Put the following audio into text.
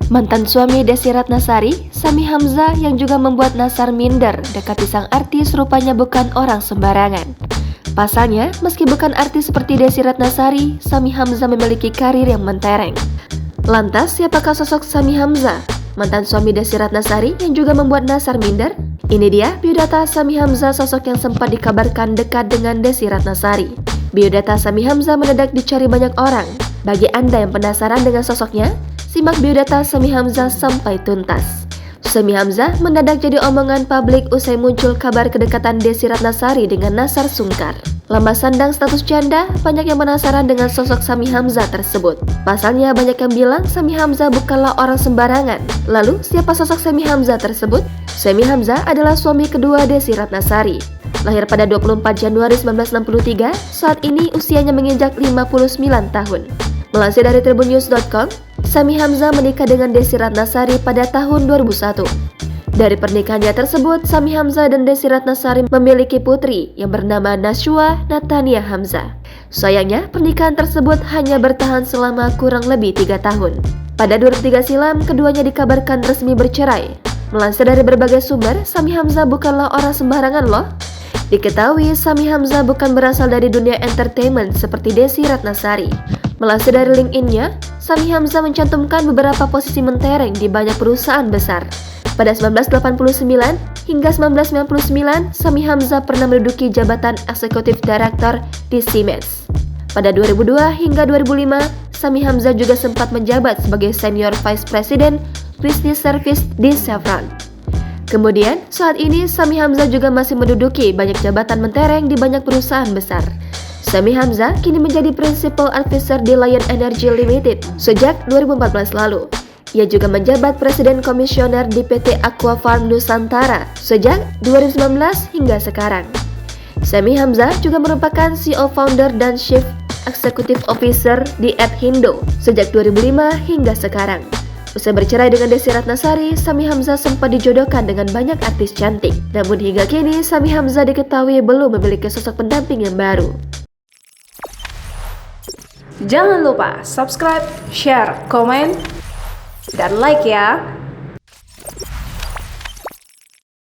Mantan suami Desi Ratnasari, Sami Hamzah yang juga membuat Nassar minder dekati sang artis rupanya bukan orang sembarangan. Pasalnya, meski bukan artis seperti Desi Ratnasari, Sami Hamzah memiliki karir yang mentereng. Lantas, siapakah sosok Sami Hamzah, mantan suami Desi Ratnasari yang juga membuat Nassar minder? Ini dia biodata Sami Hamzah, sosok yang sempat dikabarkan dekat dengan Desi Ratnasari. Biodata Sami Hamzah mendadak dicari banyak orang. Bagi Anda yang penasaran dengan sosoknya, simak biodata Sami Hamzah sampai tuntas. Sami Hamzah mendadak jadi omongan publik usai muncul kabar kedekatan Desi Ratnasari dengan Nassar Sungkar. Lama sandang status janda, banyak yang penasaran dengan sosok Sami Hamzah tersebut. Pasalnya banyak yang bilang Sami Hamzah bukanlah orang sembarangan. Lalu, siapa sosok Sami Hamzah tersebut? Sami Hamzah adalah suami kedua Desi Ratnasari. Lahir pada 24 Januari 1963, saat ini usianya menginjak 59 tahun. Melansir dari tribunnews.com, Sami Hamzah menikah dengan Desi Ratnasari pada tahun 2001. Dari pernikahannya tersebut, Sami Hamzah dan Desi Ratnasari memiliki putri yang bernama Nashwa Natania Hamzah. Sayangnya, pernikahan tersebut hanya bertahan selama kurang lebih 3 tahun. Pada 2003 silam, keduanya dikabarkan resmi bercerai. Melansir dari berbagai sumber, Sami Hamzah bukanlah orang sembarangan loh. Diketahui, Sami Hamzah bukan berasal dari dunia entertainment seperti Desi Ratnasari. Melansir dari LinkedIn-nya, Sami Hamzah mencantumkan beberapa posisi mentereng di banyak perusahaan besar. Pada 1989 hingga 1999, Sami Hamzah pernah menduduki jabatan eksekutif direktur di Siemens. Pada 2002 hingga 2005, Sami Hamzah juga sempat menjabat sebagai Senior Vice President Business Service di Chevron. Kemudian, saat ini Sami Hamzah juga masih menduduki banyak jabatan mentereng di banyak perusahaan besar. Sami Hamzah kini menjadi Principal Advisor di Lion Energy Limited sejak 2014 lalu. Ia juga menjabat Presiden Komisioner di PT Aqua Farm Nusantara sejak 2019 hingga sekarang. Sami Hamzah juga merupakan CEO Founder dan Chief Executive Officer di Hindo sejak 2005 hingga sekarang. Usai bercerai dengan Desi Ratnasari, Sami Hamzah sempat dijodohkan dengan banyak artis cantik. Namun hingga kini, Sami Hamzah diketahui belum memiliki sosok pendamping yang baru. Jangan lupa subscribe, share, komen, dan like ya!